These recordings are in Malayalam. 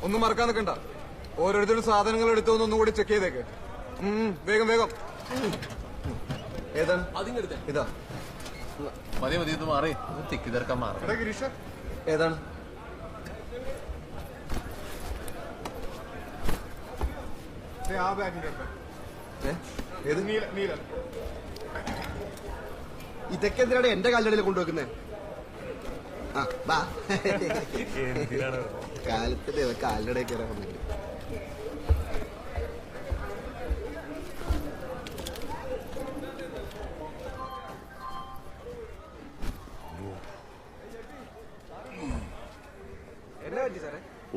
ഒന്നും മറക്കാൻ നിൽക്കണ്ട. ഓരോരുത്തരും സാധനങ്ങൾ എടുത്തോന്ന് ഒന്നും കൂടി ചെക്ക് ചെയ്തേക്ക്. വേഗം വേഗം. ഏതാണ് ഇതാ? മതി മതി, ഇത് മാറി തിക്കി തിരക്കാൻ മാറി. ഗിരീഷ ഏതാണ്? ഇതൊക്കെ എന്തിനാണ് എന്റെ കാലിടയിൽ കൊണ്ടുവെക്കുന്നത്? കാലത്തിന്റെ കാലിടയിൽ കയറാൻ വന്നില്ല.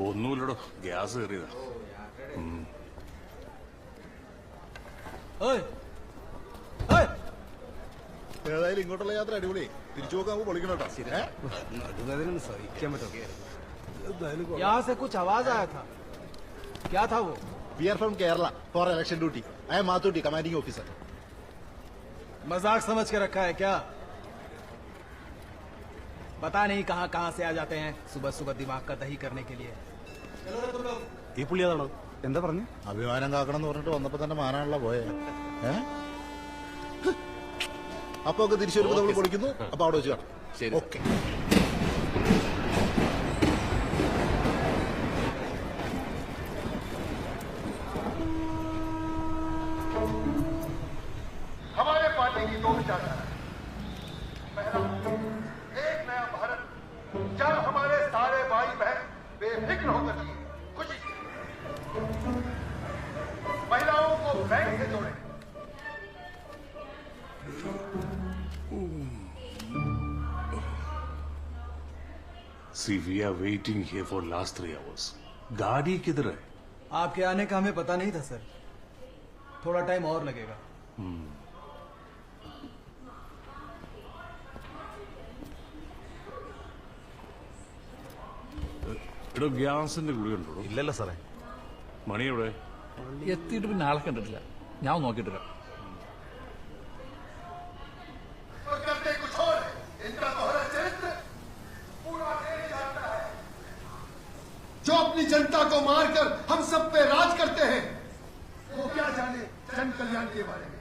ഒന്നുമില്ലടോ, ഗ്യാസ് കയറിയതാ. ഏതായാലും ഇങ്ങോട്ടുള്ള യാത്ര അടിപൊളി. തിരിച്ചു നോക്കാൻ പൊളിക്കണോട്ടോ. സഹിക്കാൻ പറ്റും. यहाँ से कुछ आवाज आया था, क्या था वो? We are from Kerala for election duty. I am Mathuti, commanding officer. मजाक समझ के रखा है क्या? पता नहीं कहाँ कहाँ से आ जाते हैं सुबह सुबह दिमाग का दही करने के लिए. ഈ പുള്ളി അതാണോ? എന്താ പറഞ്ഞു? അഭിമാനം കാക്കണം എന്ന് പറഞ്ഞിട്ട് വന്നപ്പോ തന്നെ മാനാണല്ലോ പോയെ. അപ്പൊ ഒക്കെ തിരിച്ചു വരുമ്പോ നമ്മൾ പൊളിക്കുന്നു. അപ്പൊ അവിടെ വെച്ച് കാണാം. ശരി. ഓക്കെ. हमारे पार्टी की दो विचारधारा, पहला एक नया भारत जब हमारे सारे भाई बहन बेफिक्र होकर जिए, खुशी से महिलाओं को बैंक से जोड़े, See, we are waiting here for last 3 hours. गाड़ी किधर है? आपके आने का हमें पता नहीं था सर, थोड़ा टाइम और लगेगा. എടോ, ഗ്യാസിന്റെ ഗുളിയുണ്ടോ? ഇല്ലല്ലോ സാറേ. മണി എവിടെ? എത്തിയിട്ട് പിന്നെ ആളെ കണ്ടിട്ടില്ല. ഞാൻ നോക്കിയിട്ടില്ല. और करते कुछ और है. इनका दोहरा चरित्र पूरा देश जानता है. जो अपनी जनता को मारकर हम सब पे राज करते हैं, वो क्या जाने जन कल्याण के बारे में.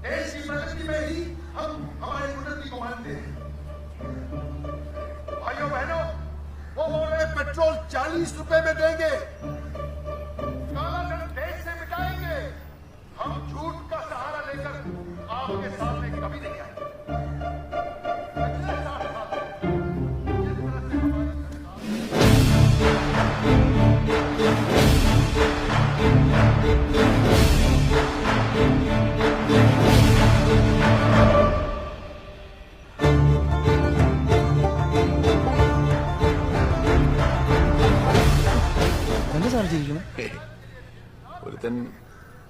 देश की प्रगति में ही हम हमारी उन्नति को मानते हैं. भाइयों बहनों, वो बोल रहे पेट्रोल 40 रुपए में देंगे, काला धन देश से मिटाएंगे. हम झूठ का सहारा लेकर आपके सामने कभी नहीं आए. पिछले 60 साल में जिस तरह से हमारी എന്താ സാർ ജീവിക്കണം? ഒരുത്തൻ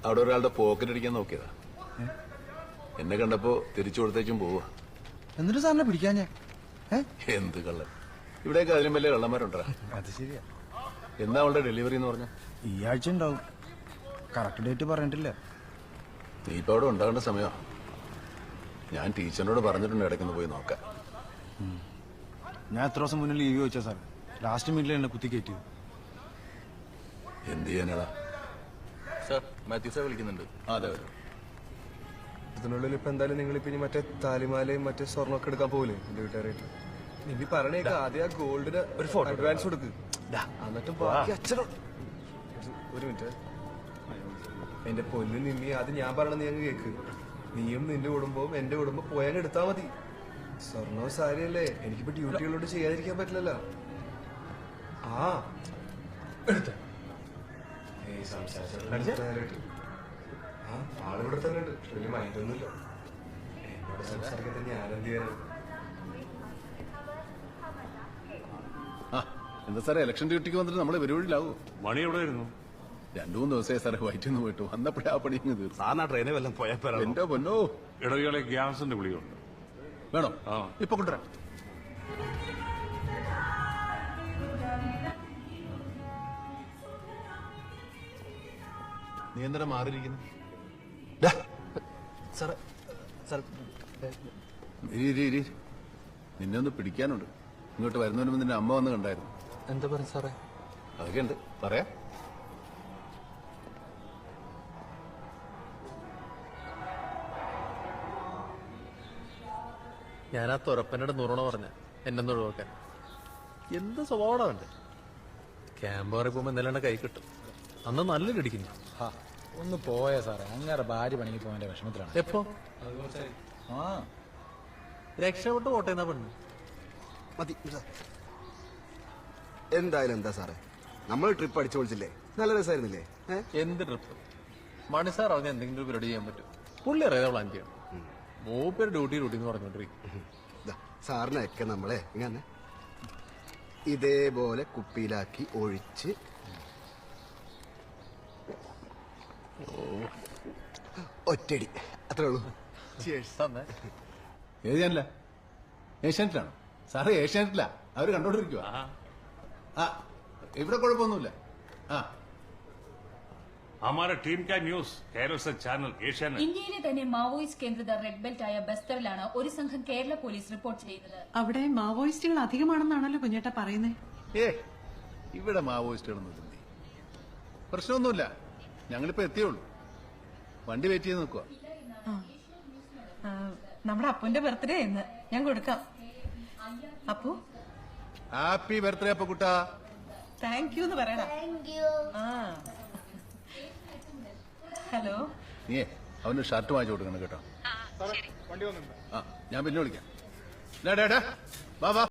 അവിടെ ഒരാളുടെ പോക്കറ്റ് അടിക്കാൻ നോക്കിയതാ. എന്നെ കണ്ടപ്പോ തിരിച്ചു കൊടുത്തേച്ചും പോവാ. എന്നിട്ട് സാറിനെ പിടിക്കാൻ ഞാൻ എന്ത് കള്ളൻ! ഇവിടെയൊക്കെ അതിലും വലിയ കള്ളന്മാരുണ്ടാ. അത് ശരിയാ. എന്താ അവളുടെ ഡെലിവറി എന്ന് പറഞ്ഞ? ഈ ആഴ്ച ഉണ്ടാവും. കറക്റ്റ് ഡേറ്റ് പറഞ്ഞിട്ടില്ല. നീ ഇപ്പൊ അവിടെ ഉണ്ടാകേണ്ട സമയമാ. ഞാൻ ടീച്ചറിനോട് പറഞ്ഞിട്ടുണ്ട് ഇടയ്ക്കൊന്ന് പോയി നോക്കാൻ. ഞാൻ എത്ര ദിവസം മുന്നേ ലീവ് ചോദിച്ചാ സാർ. ലാസ്റ്റ് മിനിറ്റിൽ എന്നെ കുത്തി കയറ്റിയത്. എന്ത് ചെയ്യാനാടാ? സാർ, മാത്യു സാർ വിളിക്കുന്നുണ്ട്. അതെ. ഇതിനുള്ളിൽ ഇപ്പൊ എന്തായാലും നിങ്ങൾ ഇപ്പൊ ഇനി മറ്റേ താലിമാലയും മറ്റേ സ്വർണ്ണമൊക്കെ എടുക്കാൻ പോകില്ലേ എന്റെ വീട്ടുകാരായിട്ട്? നിമ്മി പറഞ്ഞേക്ക ആദ്യം ആ ഗോൾഡിന് ഒരു ഫോട്ടോ അഡ്വാൻസ് കൊടുക്ക്. എന്നിട്ട് ബാക്കി അച്ഛനോട്. ഒരു മിനിറ്റ്. എന്റെ പൊന്നു നിമ്മി, അത് ഞാൻ പറയണ നീ അങ്ങ് കേക്ക്. നീയും നിന്റെ കുടുംബവും എന്റെ കുടുംബം പോയാൽ എടുത്താ മതി. സ്വർണ്ണവും സാരിയല്ലേ, എനിക്കിപ്പോ ഡ്യൂട്ടികളോട് ചെയ്യാതിരിക്കാൻ പറ്റില്ലല്ലോ. ആ എടുത്ത ആളിവിടെ തന്നെ ഉണ്ട്. വലിയ മൈൻഡൊന്നുമില്ല. എന്നോട് സംസാരിക്കാൻ ഞാനെന്ത് ചെയ്യാനാണ്? എന്താ സാറേ, ഇലക്ഷൻ ഡ്യൂട്ടിക്ക് വന്നിട്ട് നമ്മള് പരിപാടിയിലാവൂ. മണി എവിടെയായിരുന്നു? 2-3 ദിവസമായി സാറേ വയറ്റിന്ന് പോയിട്ട്. വന്നപ്പോഴേ ആ പണി തീർന്നു. സാറിന് ആ ട്രെയിനെ വല്ലതും പോയപ്പോ എന്റെ പൊന്നോ. ഇടകളെ ഗ്യാസിന്റെ ഗുളിയുണ്ട്. വേണോ? ആ, ഇപ്പൊ കൊണ്ടുവരാം. നീ എന്തിനാ മാറിയിരിക്കുന്നു? നിന്നെ ഒന്ന് പിടിക്കാനുണ്ട്. ഇങ്ങോട്ട് വരുന്നതിന് മുമ്പ് നിന്റെ അമ്മ വന്ന് കണ്ടായിരുന്നു. എന്താ പറഞ്ഞു സാറേ? അതൊക്കെ ഉണ്ട്, പറയാ. ഞാൻ ആ തുറപ്പനോട് നുറണ പറഞ്ഞ എന്നെ ഒഴിവാക്കാൻ. എന്ത് സ്വഭാവമുണ്ട്. ക്യാമ്പ് വരെ പോകുമ്പോ എന്തെല്ലാം കൈ കിട്ടും. അന്ന് നല്ലൊരു ഇടിക്കുന്നു. ഒന്ന് പോയാ സാറേ, അങ്ങേറെ ഭാര്യ പണിക്ക് പോകാൻ്റെ വിഷമത്തിലാണ്. എപ്പോ ആ രക്ഷപ്പെട്ട് പോട്ടേന്നാ പെണ്ണ്. മതി. എന്തായാലും എന്താ സാറേ, നമ്മൾ ട്രിപ്പ് അടിച്ചു പൊളിച്ചില്ലേ? നല്ല രസമായിരുന്നില്ലേ? എന്ത് ട്രിപ്പ്? മണി സാർ അറിഞ്ഞ എന്തെങ്കിലും ഒരു പരിപാടി ചെയ്യാൻ പറ്റും. പുള്ളി അറിയാതെ പ്ലാൻ ചെയ്യണം. മൂപ്പര് ഡ്യൂട്ടി എന്ന് പറഞ്ഞോണ്ടിരിക്കും. സാറിനൊക്കെ നമ്മളെ ഇങ്ങനെ ഇതേപോലെ കുപ്പിയിലാക്കി ഒഴിച്ച് ഒറ്റടി, അത്രേ ഉള്ളൂ. തന്നെ ഏത് ചാനല? ഏഷ്യാനെറ്റിലാണോ സാറേ? ഏഷ്യാനെറ്റില്ല, അവര് കണ്ടോണ്ടിരിക്കുക. ആ ഇവിടെ കുഴപ്പമൊന്നുമില്ല. ആ हमारा टीम का न्यूज केरल से चैनल एशियानेट. ഇന്ത്യയിലെ തന്നെ മാവോയിസ്റ്റ് കേന്ദ്രിത റെഡ് ബെൽറ്റ് ആയ ബസ്തറിലാണ് ഒരു സംഘം കേരള പോലീസ് റിപ്പോർട്ട് ചെയ്യുന്നത്. അവിടെ മാവോയിസ്റ്റുകൾ അധികമാണെന്നാണല്ലോ കുഞ്ഞേട്ട പറയുന്നേ. ഇവിടെ മാവോയിസ്റ്റുകളൊന്നും ഇല്ല. പ്രശ്നമൊന്നുമില്ല, ഞങ്ങളിപ്പോ എത്തിയുള്ളൂ. വണ്ടി വെയിറ്റ് ചെയ്ത് നിൽക്കുക. നമ്മുടെ അപ്പുന്റെ ബർത്ത്ഡേ ഇന്ന്, ഞാൻ കൊടുക്കാം. അപ്പു ഹാപ്പി ബർത്ത്ഡേ അപ്പ കുട്ടാ. താങ്ക് യു എന്ന് പറയടാ. ആ ഹലോ, നീ അവന് ഷർട്ട് വാങ്ങിച്ചു കൊടുക്കണം കേട്ടോ. ആ ഞാൻ പിന്നെ വിളിക്കാം. വാ വാ.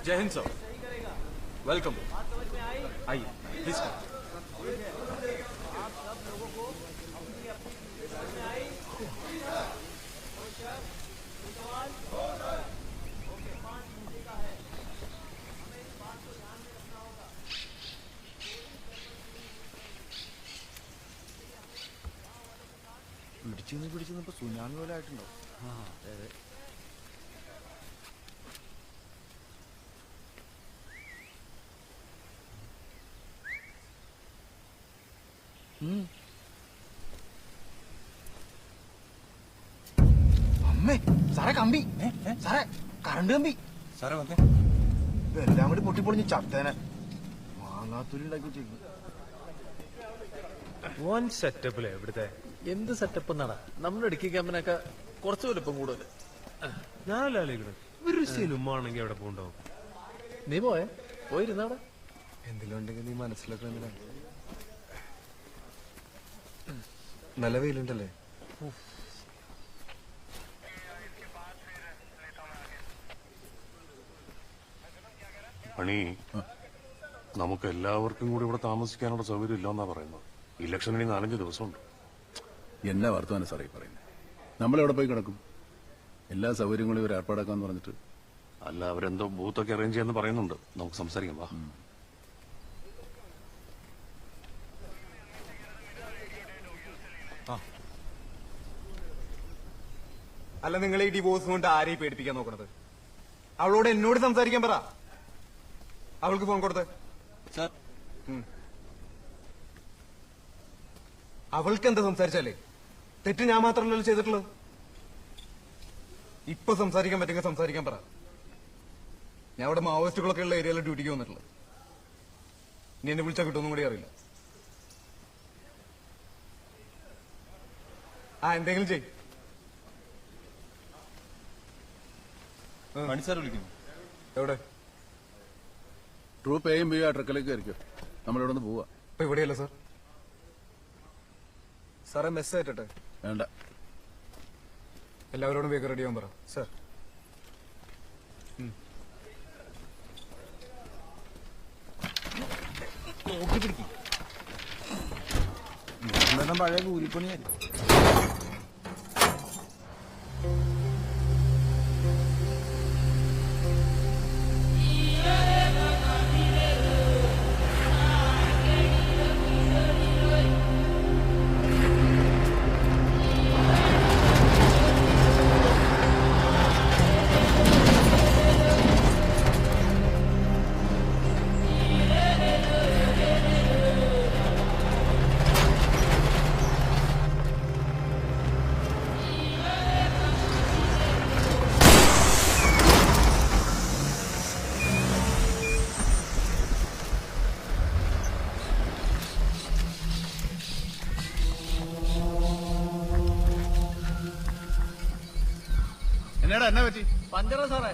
जय हिंद सर, वेलकम. आइए प्लीज. പിടിച്ചു പിടിച്ചപ്പോ സുനാമി പോലെ ആയിട്ടുണ്ടോ? അമ്മേ സാറേ കമ്പി സാറേ കറണ്ട് കമ്പി സാറേ വന്നേ. ഇതെല്ലാം കൂടി പൊട്ടിപ്പൊളിഞ്ഞ് ചത്തേനെ മാങ്ങാത്തുരി ഉണ്ടാക്കി വെച്ചേക്കും. വൺ സെറ്റപ്പില്ലേ ഇവിടുത്തെ? എന്ത് സെറ്റപ്പ് എന്നാടാ? നമ്മുടെ ഇടുക്കി ക്യാമ്പിനൊക്കെ കുറച്ച് വലുപ്പം കൂടുതൽ. ഞാനല്ലേ ആലോചിക്കണത്, ഒരു സിനിമ ആണെങ്കിൽ എവിടെ പോകണ്ടാവും? നീ പോയിരുന്നവിടെ? എന്തെങ്കിലും ഉണ്ടെങ്കിൽ നീ മനസ്സിലൊക്കെ എന്തിനാ? നല്ല വെയിലുണ്ടല്ലേ? പണി നമുക്ക് എല്ലാവർക്കും കൂടി ഇവിടെ താമസിക്കാനുള്ള സൗകര്യം ഇല്ലെന്നാ പറയുന്നത്. ഇലക്ഷനിന് 4-5 ദിവസമുണ്ട്. എന്നാ വർത്തമാനം സാറേ പറയുന്നത്? നമ്മളെവിടെ പോയി കിടക്കും? എല്ലാ സൗകര്യങ്ങളും ഇവർ ഏർപ്പാടാക്കാന്ന് പറഞ്ഞിട്ട്. അല്ല, അവരെന്തോ ബൂത്തൊക്കെ അറേഞ്ച് ചെയ്യാന്ന് പറയുന്നുണ്ട്. നമുക്ക് സംസാരിക്കാം, വാ. അല്ല, നിങ്ങൾ ഈ ഡിവോഴ്സ് കൊണ്ട് ആരെയും പേടിപ്പിക്കാൻ നോക്കണത്? അവളോട് എന്നോട് സംസാരിക്കാൻ പറ. അവൾക്ക് ഫോൺ കൊടുത്ത്. അവൾക്ക് എന്താ സംസാരിച്ചാലേ? തെറ്റ് ഞാൻ മാത്രമല്ലല്ലോ ചെയ്തിട്ടുള്ളത്. ഇപ്പൊ സംസാരിക്കാൻ പറ്റുമെങ്കിൽ സംസാരിക്കാൻ പറ. ഞാൻ അവിടെ മാവോയിസ്റ്റുകളൊക്കെ ഉള്ള ഏരിയയിൽ ഡ്യൂട്ടിക്ക് വന്നിട്ടുള്ളത്. നീ എന്നെ വിളിച്ചാൽ കിട്ടുമെന്നും കൂടി അറിയില്ല. എന്തെങ്കിലും ചെയ്. സാർ വിളിക്കുന്നു. എവിടെ? ട്രൂപ്പ് എയും ബിയും ആ ട്രക്കിലേക്ക് ആയിരിക്കും. നമ്മളിവിടെ നിന്ന് പോവാ. ഇപ്പൊ ഇവിടെയല്ല സാർ. സാറേ മെസ്സേജ് ആയിട്ടെ? വേണ്ട. എല്ലാവരോടും വേഗം റെഡി ആവാൻ പറ. സാർ പഴയ കൂലിപ്പണിയായി. എന്നാടാ, എന്നാ പറ്റി? പഞ്ചറ സാറേ.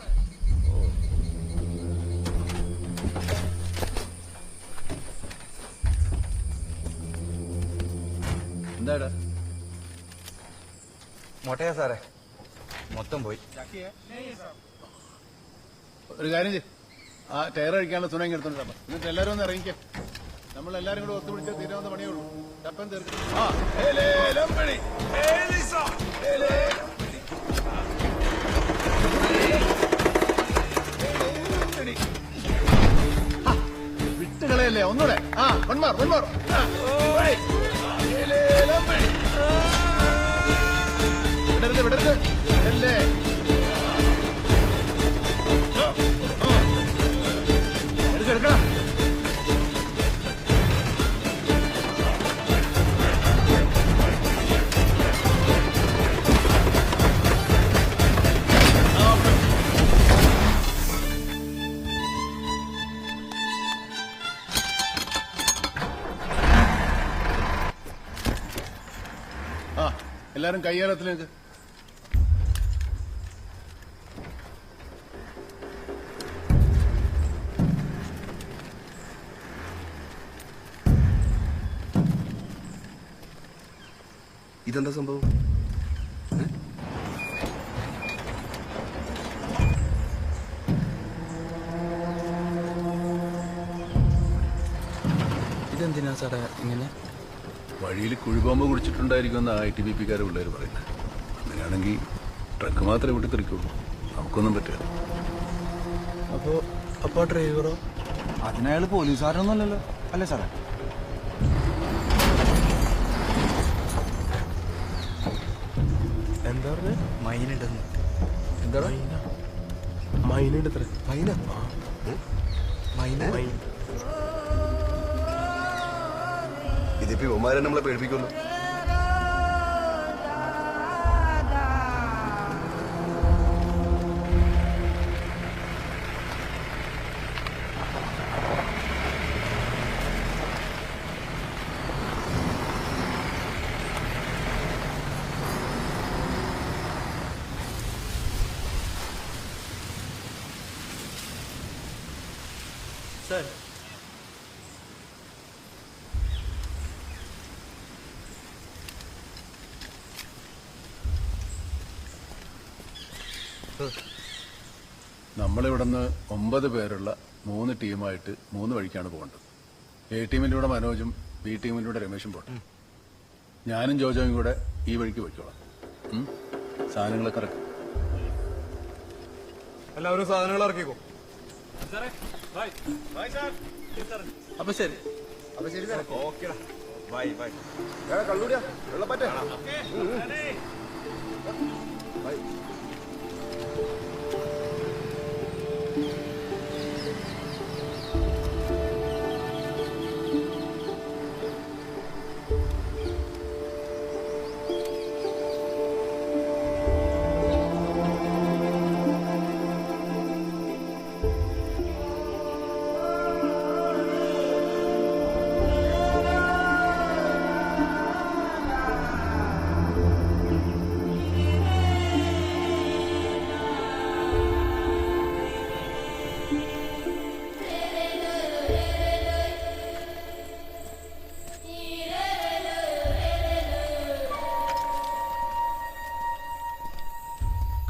എന്താടാ? മൊട്ടയാ സാറേ, മൊത്തം പോയി. ഒരു കാര്യം ചെയ്യ്, ആ ടയർ അഴിക്കാനുള്ള തുണ ഇങ്ങ് എടുത്തോണ്ട് വരാം. എന്നിട്ട് എല്ലാവരും ഒന്ന് ഇറങ്ങിക്കേ. നമ്മളെല്ലാരും കൂടെ ഒത്തുപിടിച്ചാൽ തീരാവുന്ന പണിയേ ഉള്ളൂ. ചപ്പൻ തീർക്കും. വിട്ടുകളയല്ലേ, ഒന്നൂടെ. വൺമാർ വിടരുത് അല്ലേ? എടുക്കണം. എല്ലാരും കയ്യേറത്തിലേക്ക്. ഇതെന്താ സംഭവം? ഇതെന്തിനാ സാറേ ഇങ്ങനെ? വഴിയിൽ കുഴിബോംബ് കുടിച്ചിട്ടുണ്ടായിരിക്കുമെന്ന് ITBP-ക്കാരെ പിള്ളേർ പറയുന്നത്. അങ്ങനെയാണെങ്കിൽ ട്രക്ക് മാത്രമേ ഇവിടെ തെറിക്കുള്ളൂ, നമുക്കൊന്നും പറ്റില്ല. അപ്പോ ഡ്രൈവറോ? അതിനയാൾ പോലീസുകാരനൊന്നും അല്ലല്ലോ അല്ലേ സാറേ? എന്താ പറഞ്ഞ? മൈനുണ്ടെന്ന്. എന്താ മൈനുണ്ട്? ഇത്ര മൈന? മൈന? ഇതിപ്പോ ഇവന്മാരെ നമ്മളെ പേടിപ്പിക്കുമല്ലോ. सर നമ്മളിവിടുന്ന് 9 പേരുള്ള 3 ടീമായിട്ട് 3 വഴിക്കാണ് പോകേണ്ടത്. എ ടീമിലൂടെ മനോജും ബി ടീമിലൂടെ രമേശും പോട്ടെ. ഞാനും ജോജോയും കൂടെ ഈ വഴിക്ക് പോയിക്കോളാം. സാധനങ്ങളൊക്കെ ഇറക്കും. എല്ലാവരും സാധനങ്ങൾ ഇറക്കിക്കോ. അപ്പൊ ശരി. ഓക്കെടാ, ബൈ ബൈ. കള്ളൂടിയാ വെള്ളപ്പറ്റേ. ബൈ.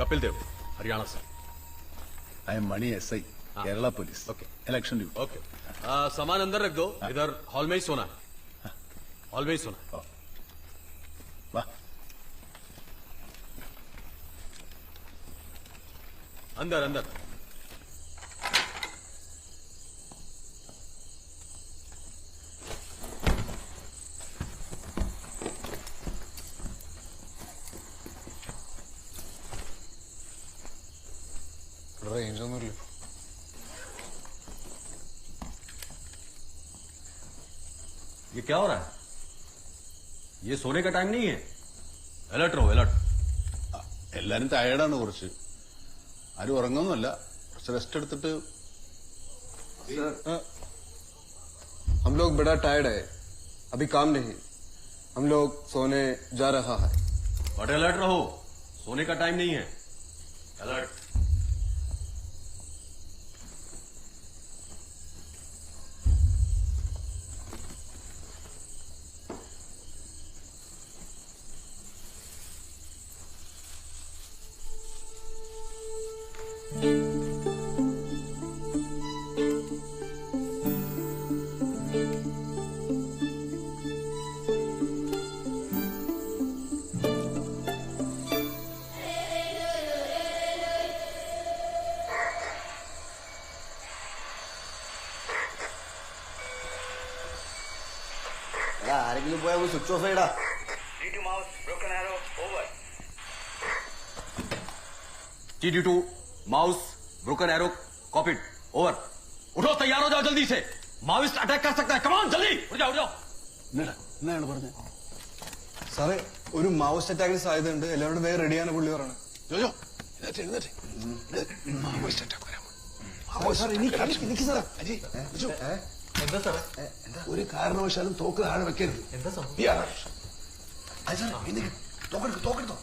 कपिल देव हरियाणा से. I am Mani SI Kerala police. Okay election duty. Okay सामान अंदर रख दो. इधर हॉल में ही सोना है. हॉल में ही सोना है. वाह. अंदर अंदर. റേഞ്ച് ഒന്നുമില്ല. ये क्या हो रहा है? ये सोने का टाइम नहीं है. अलर्ट रहो अलर्ट. എല്ലാരും ടയർഡാണ് കുറച്ച്. ആരും ഉറങ്ങുന്നല്ല, കുറച്ച് റെസ്റ്റ് എടുത്തിട്ട്. हम लोग बड़ा टायर्ड है, अभी काम नहीं. हम लोग सोने जा रहा है. बट अलर्ट रहो, सोने का टाइम नहीं है. अलर्ट. ആരെങ്കിലും പോയാൽ സ്വിച്ച് ഓഫ് ചെയ്യടാ. T2 mouse broken arrow copied over. उठो, तैयार हो जाओ जल्दी से. माओइस्ट अटैक कर सकता है. कम ऑन जल्दी उठ जाओ उठ जाओ. എന്നാണ് പറഞ്ഞത്? സാറേ, ഒരു മാവോയിസ്റ്റ് അറ്റാക്കിന് സാധ്യതയുണ്ട്. എല്ലാവരും വേഗം റെഡിയാണ് പുള്ളി പറയണത്. ജോജോ എഴുന്നേറ്റ്. എന്താ സാറേ? ഒരു കാരണവശാലും തോക്ക് താഴെ വെക്കരുത്. എന്താ സംഭവം? തോക്കെടുത്തോ.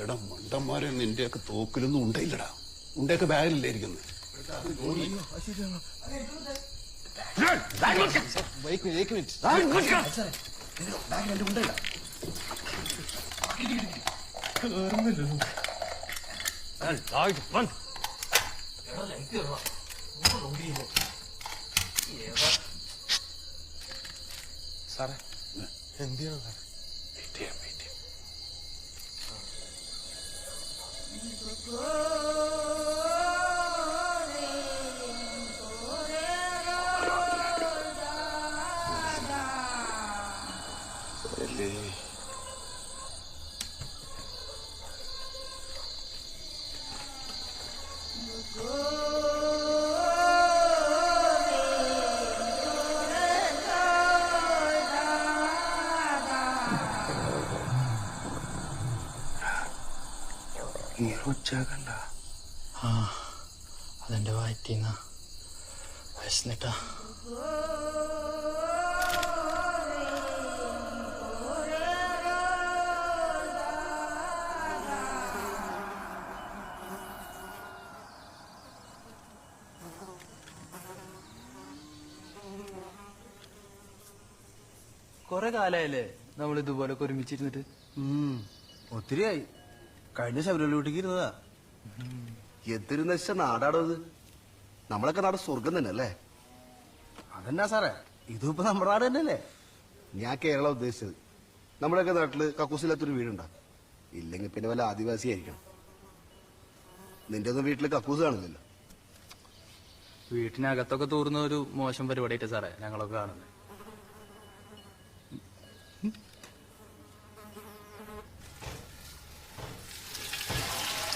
എടാ മണ്ടന്മാരെ, നിന്റെയൊക്കെ തോക്കിലൊന്നും ഉണ്ടയില്ലടാ. ഉണ്ടയൊക്കെ ബാഗിലല്ലേ ഇരിക്കുന്നത്. സാറേ, എന്ത് ചെയ്യണം സാറേ? Go. ഉച്ചാക്കണ്ട ആ അതെന്റെ വായറ്റിന്ന വിശന്നിട്ടാ. കൊറേ കാലായല്ലേ നമ്മൾ ഇതുപോലൊക്കെ ഒരുമിച്ചിരുന്നിട്ട്? ഒത്തിരിയായി. കഴിഞ്ഞ ശബരിമലൂട്ടിക്ക് ഇരുന്നതാ. എന്തൊരു നശിച്ച നാടാടോ ഇത്. നമ്മളൊക്കെ നാട് സ്വർഗം തന്നെ അല്ലേ? അതെന്നാ സാറേ, ഇതിപ്പോ നമ്മുടെ നാട് തന്നെയല്ലേ? ഞാൻ കേരളം ഉദ്ദേശിച്ചത്. നമ്മുടെയൊക്കെ നാട്ടില് കക്കൂസില്ലാത്തൊരു വീടുണ്ടാ? ഇല്ലെങ്കിൽ പിന്നെ വല്ല ആദിവാസി ആയിരിക്കണം. നിന്റെ ഒന്നും വീട്ടില് കക്കൂസ് കാണില്ലല്ലോ. വീട്ടിനകത്തൊക്കെ തൂറുന്ന ഒരു മോശം പരിപാടിയായിട്ട് സാറേ ഞങ്ങളൊക്കെ കാണുന്നത്.